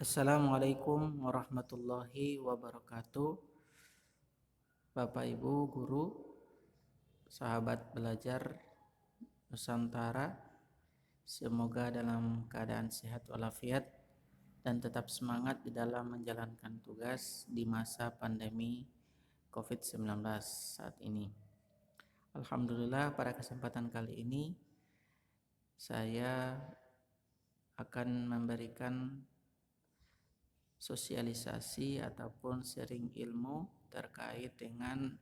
Assalamualaikum warahmatullahi wabarakatuh. Bapak Ibu guru, sahabat belajar Nusantara, semoga dalam keadaan sehat walafiat dan tetap semangat di dalam menjalankan tugas di masa pandemi COVID-19 saat ini. Alhamdulillah, pada kesempatan kali ini saya akan memberikan sosialisasi ataupun sharing ilmu terkait dengan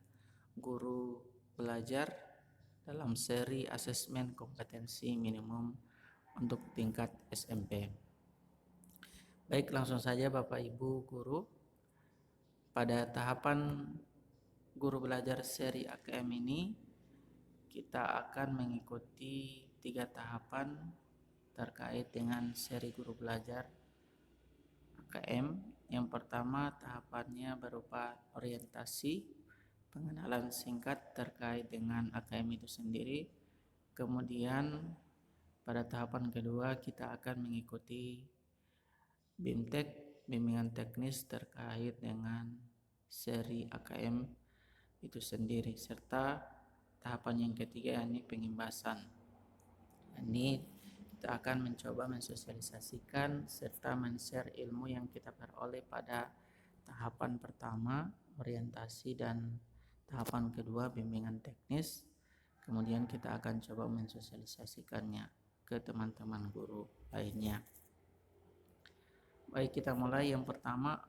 guru belajar dalam seri asesmen kompetensi minimum untuk tingkat SMP. Baik, langsung saja Bapak Ibu guru. Pada tahapan guru belajar seri AKM ini, kita akan mengikuti 3 tahapan terkait dengan seri guru belajar AKM. Yang pertama, tahapannya berupa orientasi, pengenalan singkat terkait dengan AKM itu sendiri. Kemudian pada tahapan kedua kita akan mengikuti BIMTEK, bimbingan teknis terkait dengan seri AKM itu sendiri, serta tahapan yang ketiga yakni pengimbasan. Ini kita akan mencoba mensosialisasikan serta men-share ilmu yang kita peroleh pada tahapan pertama orientasi dan tahapan kedua bimbingan teknis. Kemudian kita akan coba mensosialisasikannya ke teman-teman guru lainnya. Baik, kita mulai. Yang pertama,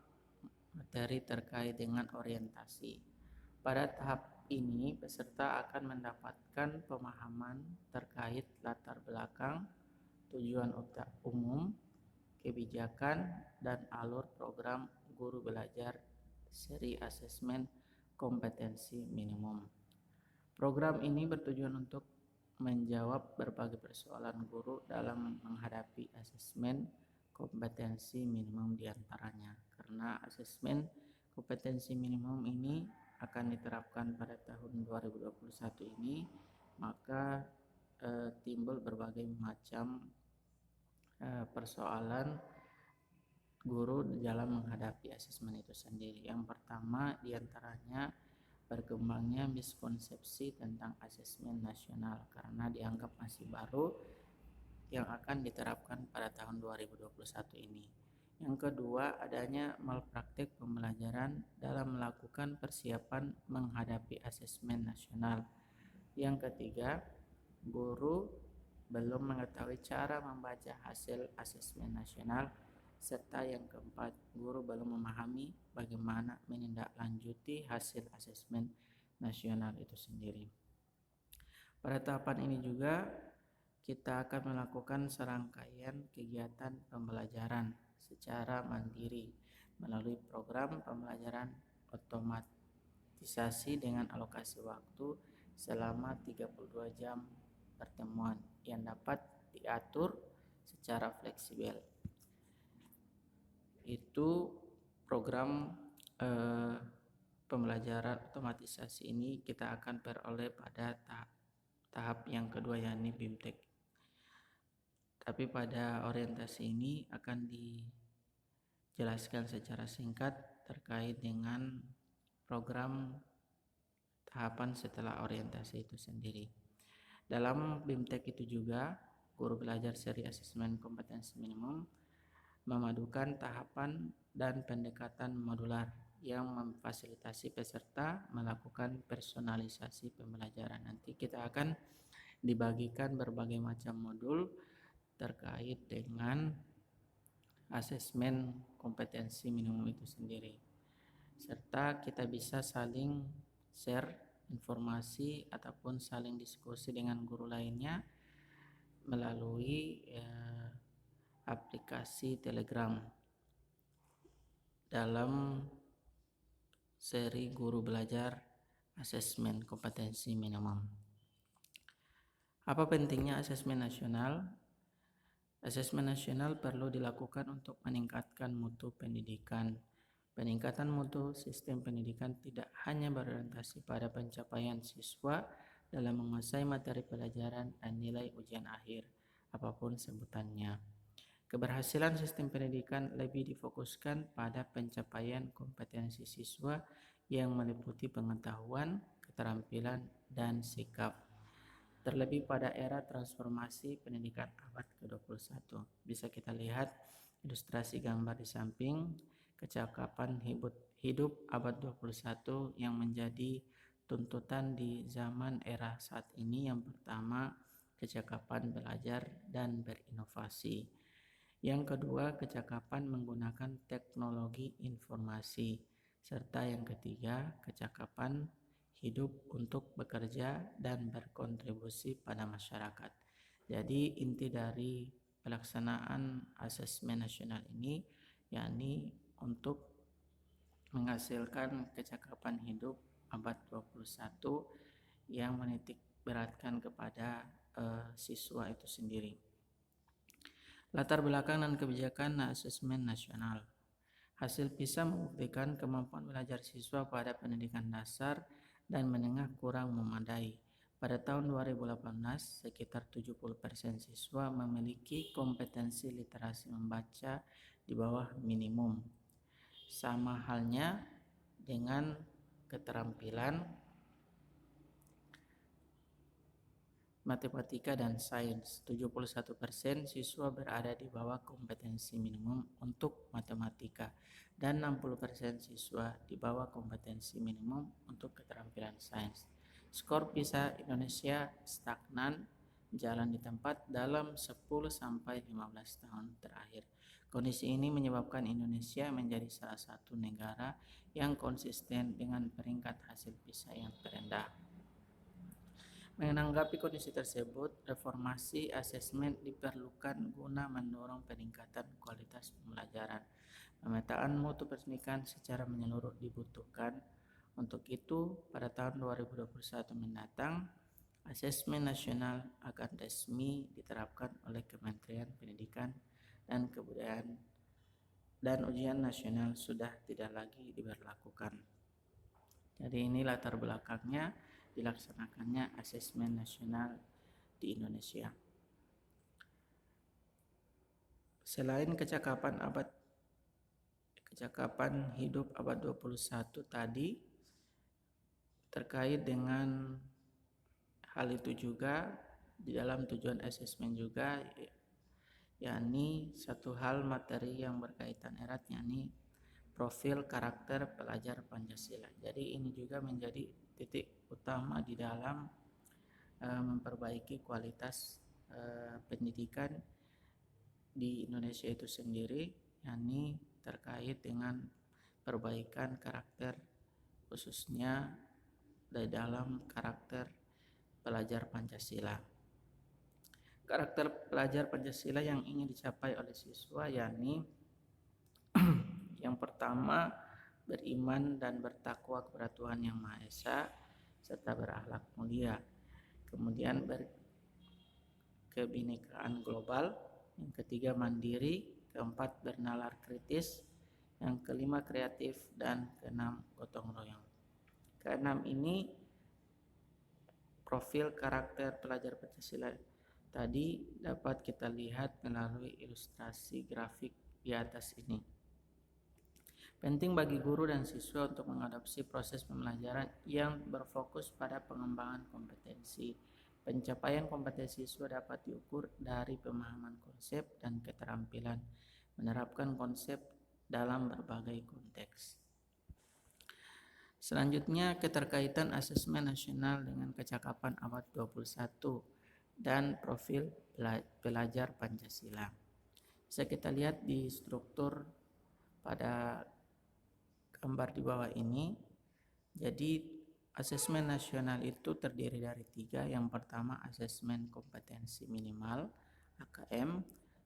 materi terkait dengan orientasi. Pada tahap ini peserta akan mendapatkan pemahaman terkait latar belakang, tujuan umum, kebijakan, dan alur program guru belajar seri asesmen kompetensi minimum. Program ini bertujuan untuk menjawab berbagai persoalan guru dalam menghadapi asesmen kompetensi minimum diantaranya. Karena asesmen kompetensi minimum ini akan diterapkan pada tahun 2021 ini, maka timbul berbagai macam persoalan guru dalam menghadapi asesmen itu sendiri. Yang pertama diantaranya berkembangnya miskonsepsi tentang asesmen nasional karena dianggap masih baru yang akan diterapkan pada tahun 2021 ini. Yang kedua, adanya malpraktik pembelajaran dalam melakukan persiapan menghadapi asesmen nasional. Yang ketiga, guru belum mengetahui cara membaca hasil asesmen nasional. Serta yang keempat, guru belum memahami bagaimana menindaklanjuti hasil asesmen nasional itu sendiri. Pada tahapan ini juga kita akan melakukan serangkaian kegiatan pembelajaran secara mandiri melalui program pembelajaran otomatisasi dengan alokasi waktu selama 32 jam pertemuan yang dapat diatur secara fleksibel. Itu program pembelajaran otomatisasi ini kita akan peroleh pada tahap yang kedua yakni BIMTEK. Tapi pada orientasi ini akan dijelaskan secara singkat terkait dengan program tahapan setelah orientasi itu sendiri. Dalam BIMTEK itu juga guru belajar seri asesmen kompetensi minimum memadukan tahapan dan pendekatan modular yang memfasilitasi peserta melakukan personalisasi pembelajaran. Nanti kita akan dibagikan berbagai macam modul terkait dengan asesmen kompetensi minimum itu sendiri. Serta kita bisa saling share informasi ataupun saling diskusi dengan guru lainnya melalui aplikasi Telegram dalam seri guru belajar asesmen kompetensi minimum. Apa pentingnya asesmen nasional? Asesmen nasional perlu dilakukan untuk meningkatkan mutu pendidikan. Peningkatan mutu sistem pendidikan tidak hanya berorientasi pada pencapaian siswa dalam menguasai materi pelajaran dan nilai ujian akhir, apapun sebutannya. Keberhasilan sistem pendidikan lebih difokuskan pada pencapaian kompetensi siswa yang meliputi pengetahuan, keterampilan, dan sikap. Terlebih pada era transformasi pendidikan abad ke-21. Bisa kita lihat ilustrasi gambar di samping, kecakapan hidup abad 21 yang menjadi tuntutan di zaman era saat ini. Yang pertama, kecakapan belajar dan berinovasi. Yang kedua, kecakapan menggunakan teknologi informasi. Serta yang ketiga, kecakapan hidup untuk bekerja dan berkontribusi pada masyarakat. Jadi inti dari pelaksanaan asesmen nasional ini yakni untuk menghasilkan kecakapan hidup abad 21 yang menitik beratkan kepada siswa itu sendiri. Latar belakang dan kebijakan asesmen nasional. Hasil PISA membuktikan kemampuan belajar siswa pada pendidikan dasar dan menengah kurang memadai. Pada tahun 2018, sekitar 70% siswa memiliki kompetensi literasi membaca di bawah minimum. Sama halnya dengan keterampilan matematika dan sains. 71% siswa berada di bawah kompetensi minimum untuk matematika dan 60% siswa di bawah kompetensi minimum untuk keterampilan sains. Skor PISA Indonesia stagnan, jalan di tempat dalam 10-15 tahun terakhir. Kondisi ini menyebabkan Indonesia menjadi salah satu negara yang konsisten dengan peringkat hasil PISA yang terendah. Menanggapi kondisi tersebut, reformasi asesmen diperlukan guna mendorong peningkatan kualitas pembelajaran. Pemetaan mutu pendidikan secara menyeluruh dibutuhkan. Untuk itu, pada tahun 2021 mendatang, asesmen nasional akan resmi diterapkan oleh Kementerian Pendidikan dan Kebudayaan dan ujian nasional sudah tidak lagi diberlakukan. Jadi ini latar belakangnya dilaksanakannya asesmen nasional di Indonesia. Selain kecakapan hidup abad 21 tadi, terkait dengan hal itu juga di dalam tujuan asesmen juga, yakni satu hal materi yang berkaitan erat, yakni profil karakter pelajar Pancasila. Jadi ini juga menjadi titik utama di dalam memperbaiki kualitas pendidikan di Indonesia itu sendiri, yakni terkait dengan perbaikan karakter, khususnya di dalam karakter pelajar Pancasila. Karakter pelajar Pancasila yang ingin dicapai oleh siswa yakni yang pertama, beriman dan bertakwa kepada Tuhan Yang Maha Esa serta berakhlak mulia. Kemudian berkebinekaan global. Yang ketiga, mandiri. Keempat, bernalar kritis. Yang kelima, kreatif. Dan keenam, gotong royong. Keenam ini profil karakter pelajar Pancasila tadi dapat kita lihat melalui ilustrasi grafik di atas ini. Penting bagi guru dan siswa untuk mengadopsi proses pembelajaran yang berfokus pada pengembangan kompetensi. Pencapaian kompetensi siswa dapat diukur dari pemahaman konsep dan keterampilan menerapkan konsep dalam berbagai konteks. Selanjutnya, keterkaitan asesmen nasional dengan kecakapan abad 21 dan profil pelajar Pancasila. Bisa kita lihat di struktur pada gambar di bawah ini. Jadi asesmen nasional itu terdiri dari 3. Yang pertama, asesmen kompetensi minimal AKM,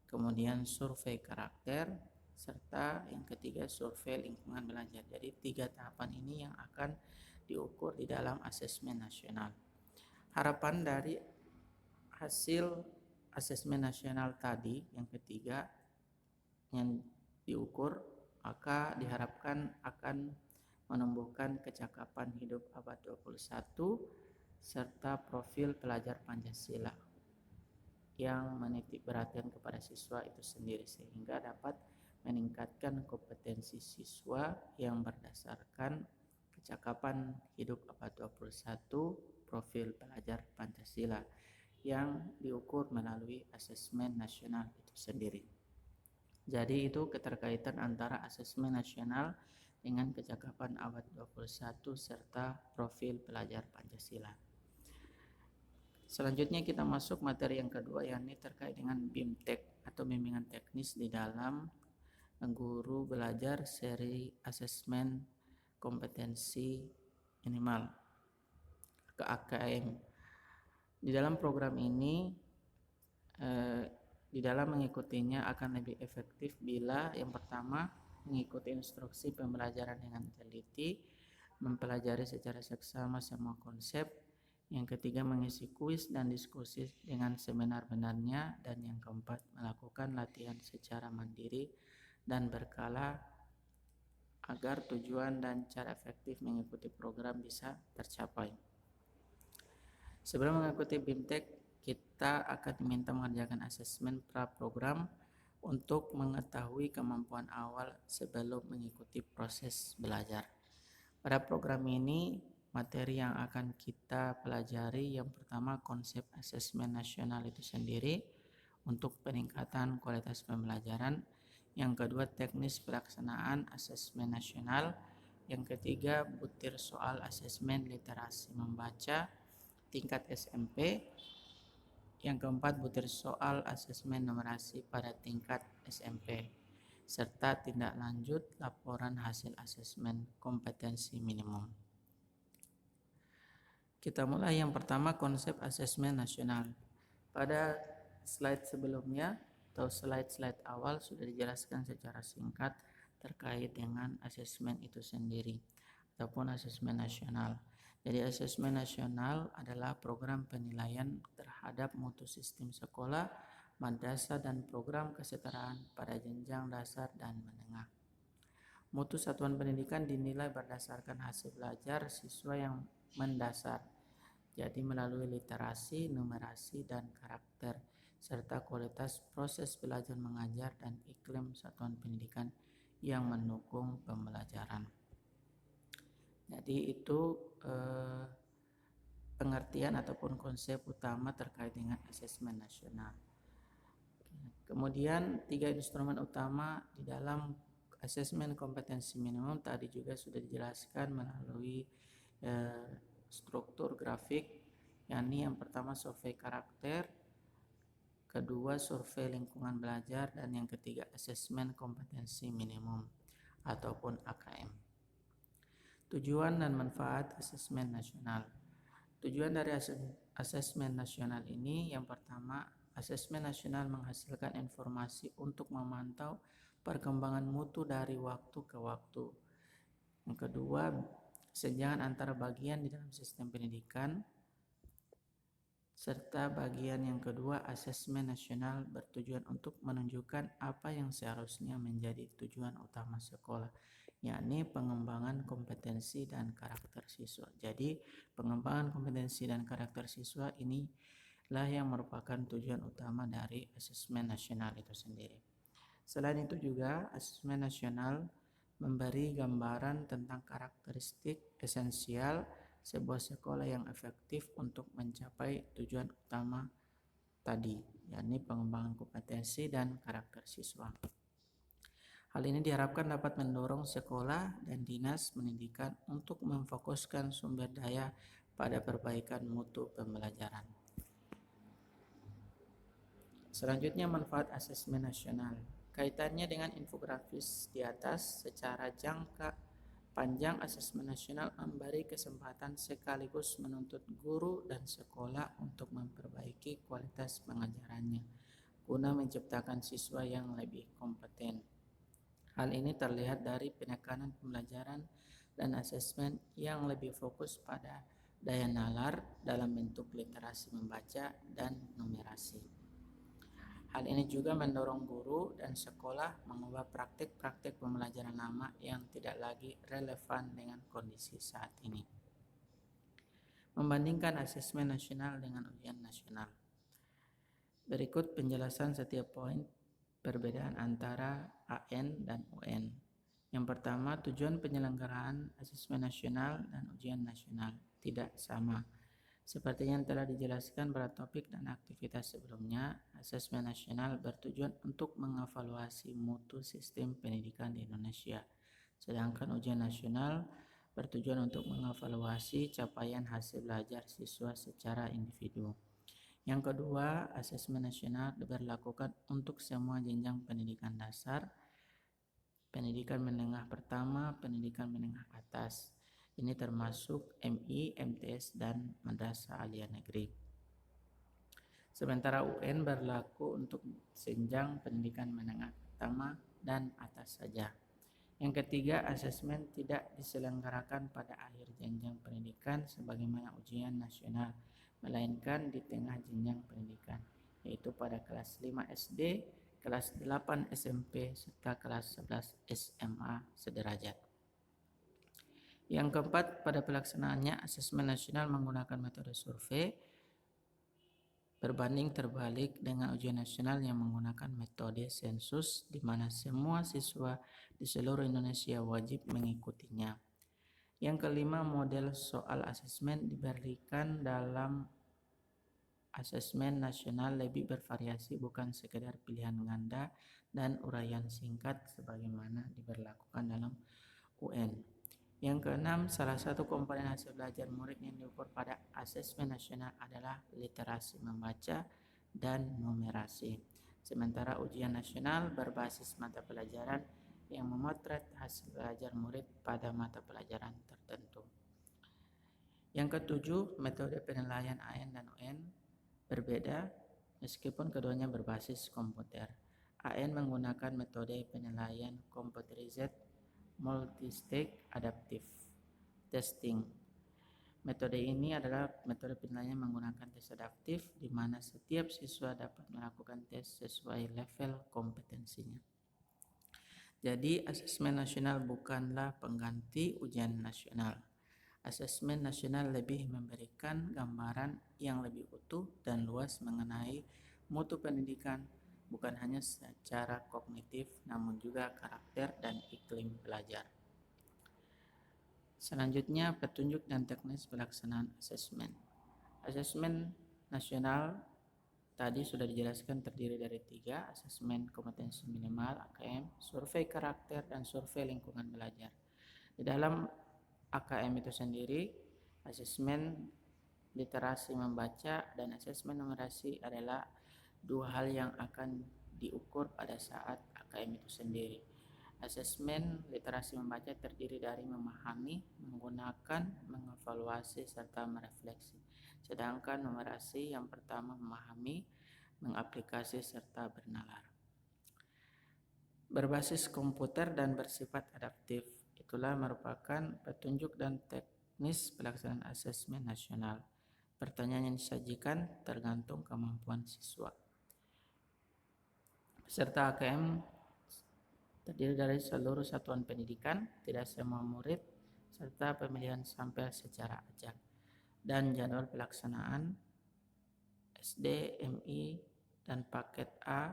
kemudian survei karakter, serta yang ketiga survei lingkungan belajar. Jadi 3 tahapan ini yang akan diukur di dalam asesmen nasional. Harapan dari hasil asesmen nasional tadi yang ketiga yang diukur, maka diharapkan akan menumbuhkan kecakapan hidup abad 21 serta profil pelajar Pancasila. yang menitik beratkan kepada siswa itu sendiri sehingga dapat meningkatkan kompetensi siswa yang berdasarkan kecakapan hidup abad 21 profil pelajar Pancasila yang diukur melalui asesmen nasional itu sendiri. Jadi itu keterkaitan antara asesmen nasional dengan kecakapan abad 21 serta profil pelajar Pancasila. Selanjutnya kita masuk materi yang kedua, yakni terkait dengan BIMTEK atau bimbingan teknis di dalam guru belajar seri asesmen kompetensi minimal ke AKM. Di dalam program ini di dalam mengikutinya akan lebih efektif bila yang pertama mengikuti instruksi pembelajaran dengan teliti, mempelajari secara seksama semua konsep, yang ketiga mengisi kuis dan diskusi dengan sebenar-benarnya, dan yang keempat melakukan latihan secara mandiri dan berkala agar tujuan dan cara efektif mengikuti program bisa tercapai. Sebelum mengikuti BIMTEK, kita akan diminta mengerjakan asesmen pra-program untuk mengetahui kemampuan awal sebelum mengikuti proses belajar. Pada program ini, materi yang akan kita pelajari yang pertama konsep asesmen nasional itu sendiri untuk peningkatan kualitas pembelajaran, yang kedua teknis pelaksanaan asesmen nasional, yang ketiga butir soal asesmen literasi membaca tingkat SMP, yang keempat butir soal asesmen numerasi pada tingkat SMP, serta tindak lanjut laporan hasil asesmen kompetensi minimum. Kita mulai yang pertama konsep asesmen nasional. Pada slide sebelumnya atau slide-slide awal sudah dijelaskan secara singkat terkait dengan asesmen itu sendiri ataupun asesmen nasional. Jadi asesmen nasional adalah program penilaian terhadap mutu sistem sekolah, madrasah dan program kesetaraan pada jenjang dasar dan menengah. Mutu satuan pendidikan dinilai berdasarkan hasil belajar siswa yang mendasar, jadi melalui literasi, numerasi, dan karakter, serta kualitas proses belajar mengajar dan iklim satuan pendidikan yang mendukung pembelajaran. Jadi itu pengertian ataupun konsep utama terkait dengan asesmen nasional. Kemudian 3 instrumen utama di dalam asesmen kompetensi minimum tadi juga sudah dijelaskan melalui struktur grafik, yakni yang pertama survei karakter, kedua survei lingkungan belajar, dan yang ketiga asesmen kompetensi minimum ataupun AKM. Tujuan dan manfaat asesmen nasional. Tujuan dari asesmen nasional ini yang pertama, asesmen nasional menghasilkan informasi untuk memantau perkembangan mutu dari waktu ke waktu. Yang kedua, kesenjangan antara bagian di dalam sistem pendidikan. Serta bagian yang kedua, asesmen nasional bertujuan untuk menunjukkan apa yang seharusnya menjadi tujuan utama sekolah, yakni pengembangan kompetensi dan karakter siswa. Jadi pengembangan kompetensi dan karakter siswa inilah yang merupakan tujuan utama dari asesmen nasional itu sendiri. Selain itu juga asesmen nasional memberi gambaran tentang karakteristik esensial sebuah sekolah yang efektif untuk mencapai tujuan utama tadi, yakni pengembangan kompetensi dan karakter siswa. Hal ini diharapkan dapat mendorong sekolah dan dinas pendidikan untuk memfokuskan sumber daya pada perbaikan mutu pembelajaran. Selanjutnya manfaat asesmen nasional. Kaitannya dengan infografis di atas, secara jangka panjang asesmen nasional memberi kesempatan sekaligus menuntut guru dan sekolah untuk memperbaiki kualitas pengajarannya guna menciptakan siswa yang lebih kompeten. Hal ini terlihat dari penekanan pembelajaran dan asesmen yang lebih fokus pada daya nalar dalam bentuk literasi membaca dan numerasi. Hal ini juga mendorong guru dan sekolah mengubah praktik-praktik pembelajaran lama yang tidak lagi relevan dengan kondisi saat ini. Membandingkan asesmen nasional dengan ujian nasional. Berikut penjelasan setiap poin perbedaan antara AN dan UN. Yang pertama, tujuan penyelenggaraan asesmen nasional dan ujian nasional tidak sama. Seperti yang telah dijelaskan pada topik dan aktivitas sebelumnya, asesmen nasional bertujuan untuk mengevaluasi mutu sistem pendidikan di Indonesia. Sedangkan ujian nasional bertujuan untuk mengevaluasi capaian hasil belajar siswa secara individu. Yang kedua, asesmen nasional diberlakukan untuk semua jenjang pendidikan dasar, pendidikan menengah pertama, pendidikan menengah atas. Ini termasuk MI, MTS, dan Madrasah Aliyah Negeri. Sementara UN berlaku untuk jenjang pendidikan menengah pertama dan atas saja. Yang ketiga, asesmen tidak diselenggarakan pada akhir jenjang pendidikan sebagaimana ujian nasional, melainkan di tengah jenjang pendidikan, yaitu pada kelas 5 SD, kelas 8 SMP, serta kelas 11 SMA sederajat. Yang keempat, pada pelaksanaannya asesmen nasional menggunakan metode survei berbanding terbalik dengan ujian nasional yang menggunakan metode sensus di mana semua siswa di seluruh Indonesia wajib mengikutinya. Yang kelima, model soal asesmen diberikan dalam asesmen nasional lebih bervariasi, bukan sekedar pilihan ganda dan uraian singkat sebagaimana diberlakukan dalam UN. Yang keenam, salah satu komponen hasil belajar murid yang diukur pada asesmen nasional adalah literasi membaca dan numerasi. Sementara ujian nasional berbasis mata pelajaran yang memotret hasil belajar murid pada mata pelajaran tertentu. Yang ketujuh, metode penilaian AN dan UN berbeda meskipun keduanya berbasis komputer. AN menggunakan metode penilaian computerized multi-stage adaptive testing. Metode ini adalah metode penilaian menggunakan tes adaptif di mana setiap siswa dapat melakukan tes sesuai level kompetensinya. Jadi, asesmen nasional bukanlah pengganti ujian nasional. Asesmen nasional lebih memberikan gambaran yang lebih utuh dan luas mengenai mutu pendidikan, bukan hanya secara kognitif namun juga karakter dan iklim belajar. Selanjutnya, petunjuk dan teknis pelaksanaan asesmen. Asesmen nasional tadi sudah dijelaskan terdiri dari 3, asesmen kompetensi minimal AKM, survei karakter, dan survei lingkungan belajar. Di dalam AKM itu sendiri, asesmen literasi membaca dan asesmen numerasi adalah dua hal yang akan diukur pada saat AKM itu sendiri. Asesmen literasi membaca terdiri dari memahami, menggunakan, mengevaluasi, serta merefleksi. Sedangkan numerasi yang pertama memahami, mengaplikasi, serta bernalar. Berbasis komputer dan bersifat adaptif, itulah merupakan petunjuk dan teknis pelaksanaan asesmen nasional. Pertanyaan yang disajikan tergantung kemampuan siswa. Peserta AKM terdiri dari seluruh satuan pendidikan, tidak semua murid, serta pemilihan sampel secara acak. Dan jadwal pelaksanaan SD, MI, dan paket A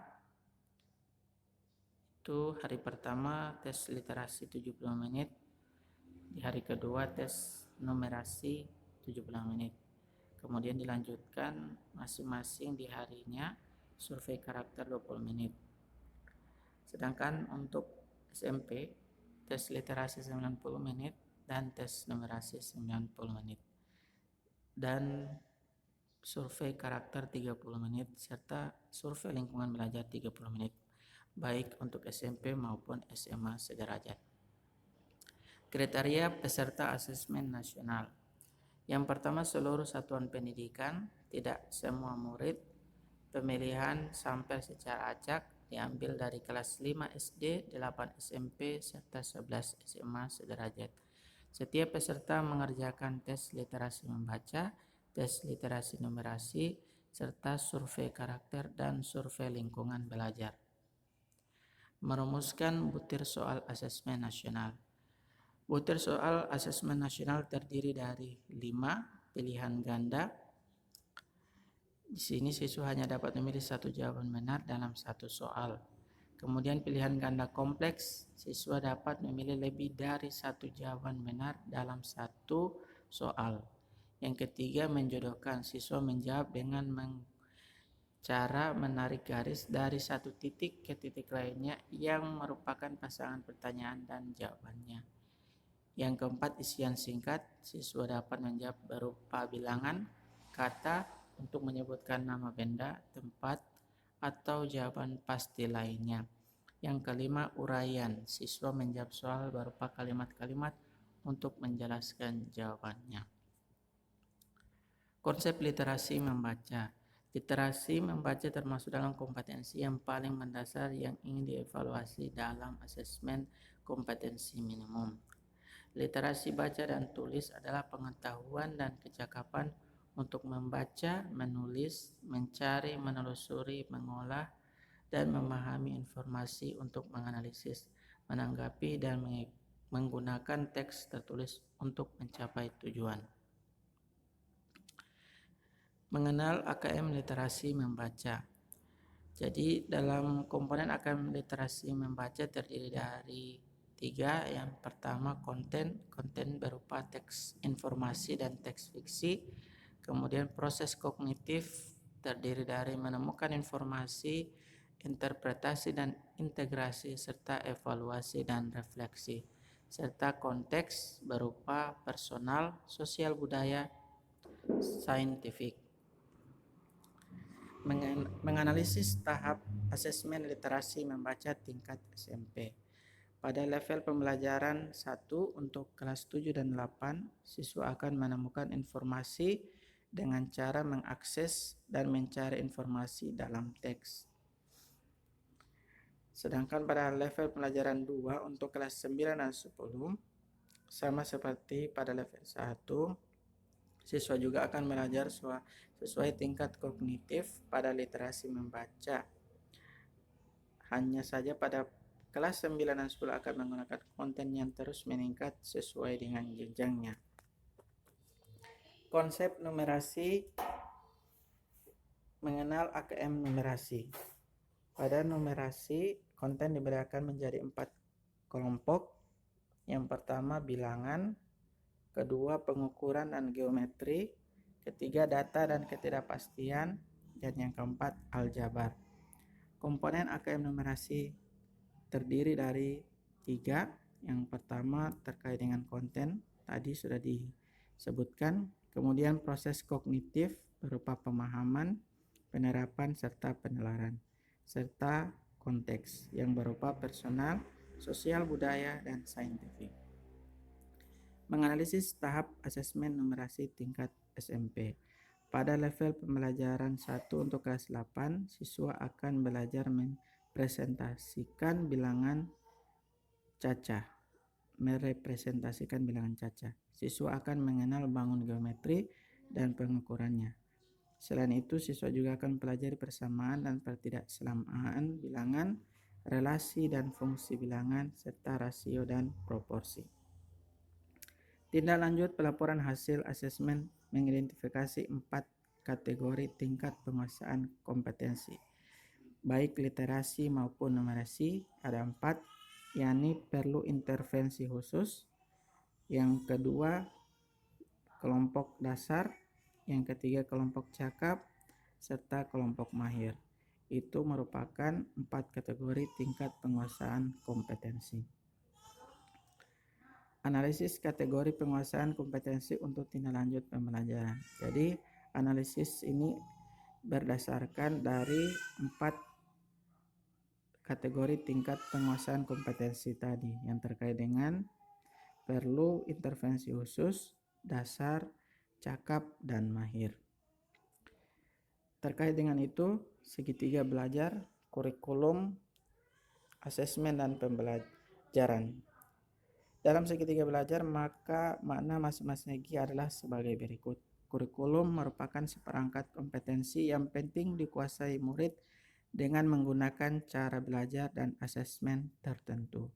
itu hari pertama tes literasi 70 menit, di hari kedua tes numerasi 70 menit. Kemudian dilanjutkan masing-masing di harinya survei karakter 20 menit. Sedangkan untuk SMP, tes literasi 90 menit dan tes numerasi 90 menit. Dan survei karakter 30 menit serta survei lingkungan belajar 30 menit, baik untuk SMP maupun SMA sederajat. Kriteria peserta asesmen nasional. Yang pertama, seluruh satuan pendidikan, tidak semua murid. Pemilihan sampel secara acak diambil dari kelas 5 SD, 8 SMP, serta 11 SMA sederajat. Setiap peserta mengerjakan tes literasi membaca, tes literasi numerasi, serta survei karakter dan survei lingkungan belajar. Merumuskan butir soal asesmen nasional. Butir soal asesmen nasional terdiri dari 5 pilihan ganda Di sini siswa hanya dapat memilih satu jawaban benar dalam satu soal. Kemudian pilihan ganda kompleks, siswa dapat memilih lebih dari satu jawaban benar dalam satu soal. Yang ketiga, menjodohkan, siswa menjawab dengan cara menarik garis dari satu titik ke titik lainnya yang merupakan pasangan pertanyaan dan jawabannya. Yang keempat, isian singkat, siswa dapat menjawab berupa bilangan, kata, untuk menyebutkan nama benda, tempat, atau jawaban pasti lainnya. Yang kelima, uraian, siswa menjawab soal berupa kalimat-kalimat untuk menjelaskan jawabannya. Konsep literasi membaca. Literasi membaca termasuk dalam kompetensi yang paling mendasar yang ingin dievaluasi dalam asesmen kompetensi minimum. Literasi baca dan tulis adalah pengetahuan dan kecakapan untuk membaca, menulis, mencari, menelusuri, mengolah, dan memahami informasi untuk menganalisis, menanggapi, dan menggunakan teks tertulis untuk mencapai tujuan. Mengenal AKM literasi membaca. Jadi dalam komponen AKM literasi membaca terdiri dari 3. Yang pertama konten berupa teks informasi dan teks fiksi. Kemudian proses kognitif terdiri dari menemukan informasi, interpretasi dan integrasi, serta evaluasi dan refleksi. Serta konteks berupa personal, sosial budaya, saintifik. Menganalisis tahap asesmen literasi membaca tingkat SMP. Pada level pembelajaran 1 untuk kelas 7 dan 8, siswa akan menemukan informasi dengan cara mengakses dan mencari informasi dalam teks. Sedangkan pada level pembelajaran 2 untuk kelas 9 dan 10, sama seperti pada level 1, siswa juga akan belajar sesuai tingkat kognitif pada literasi membaca. Hanya saja pada kelas 9 dan 10 akan menggunakan konten yang terus meningkat sesuai dengan jenjangnya. Konsep numerasi, mengenal AKM numerasi. Pada numerasi, konten dibedakan menjadi 4 kelompok. Yang pertama bilangan, kedua pengukuran dan geometri, ketiga data dan ketidakpastian, dan yang keempat aljabar. Komponen AKM numerasi terdiri dari 3. Yang pertama terkait dengan konten, tadi sudah disebutkan. Kemudian proses kognitif berupa pemahaman, penerapan, serta penelaran. Serta konteks yang berupa personal, sosial budaya, dan saintifik. Menganalisis tahap asesmen numerasi tingkat SMP. Pada level pembelajaran 1 untuk kelas 8, siswa akan belajar merepresentasikan bilangan cacah. Siswa akan mengenal bangun geometri dan pengukurannya. Selain itu, siswa juga akan mempelajari persamaan dan ketidaksamaan bilangan, relasi dan fungsi bilangan, serta rasio dan proporsi. Tindak lanjut pelaporan hasil asesmen mengidentifikasi 4 kategori tingkat penguasaan kompetensi, baik literasi maupun numerasi. Ada 4, yakni perlu intervensi khusus. Yang kedua, kelompok dasar. Yang ketiga, kelompok cakap, serta kelompok mahir. Itu merupakan 4 kategori tingkat penguasaan kompetensi. Analisis kategori penguasaan kompetensi untuk tindak lanjut pembelajaran. Jadi, analisis ini berdasarkan dari 4 kategori tingkat penguasaan kompetensi tadi yang terkait dengan perlu intervensi khusus, dasar, cakap, dan mahir. Terkait dengan itu, segitiga belajar, kurikulum, asesmen, dan pembelajaran. Dalam segitiga belajar, maka makna masing-masing segi adalah sebagai berikut. Kurikulum merupakan seperangkat kompetensi yang penting dikuasai murid dengan menggunakan cara belajar dan asesmen tertentu.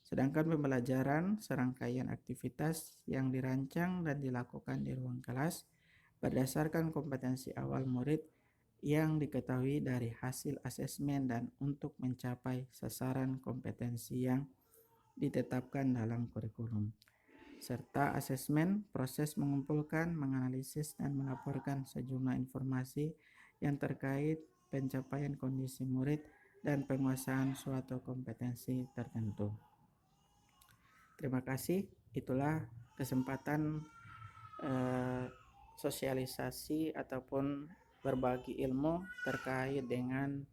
Sedangkan pembelajaran serangkaian aktivitas yang dirancang dan dilakukan di ruang kelas berdasarkan kompetensi awal murid yang diketahui dari hasil asesmen dan untuk mencapai sasaran kompetensi yang ditetapkan dalam kurikulum. Serta asesmen, proses mengumpulkan, menganalisis, dan melaporkan sejumlah informasi yang terkait pencapaian kondisi murid dan penguasaan suatu kompetensi tertentu. Terima kasih. Itulah kesempatan sosialisasi ataupun berbagi ilmu terkait dengan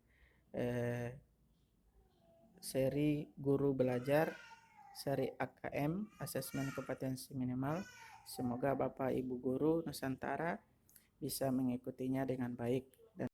seri guru belajar, seri AKM, asesmen kompetensi minimal. Semoga Bapak Ibu guru Nusantara bisa mengikutinya dengan baik.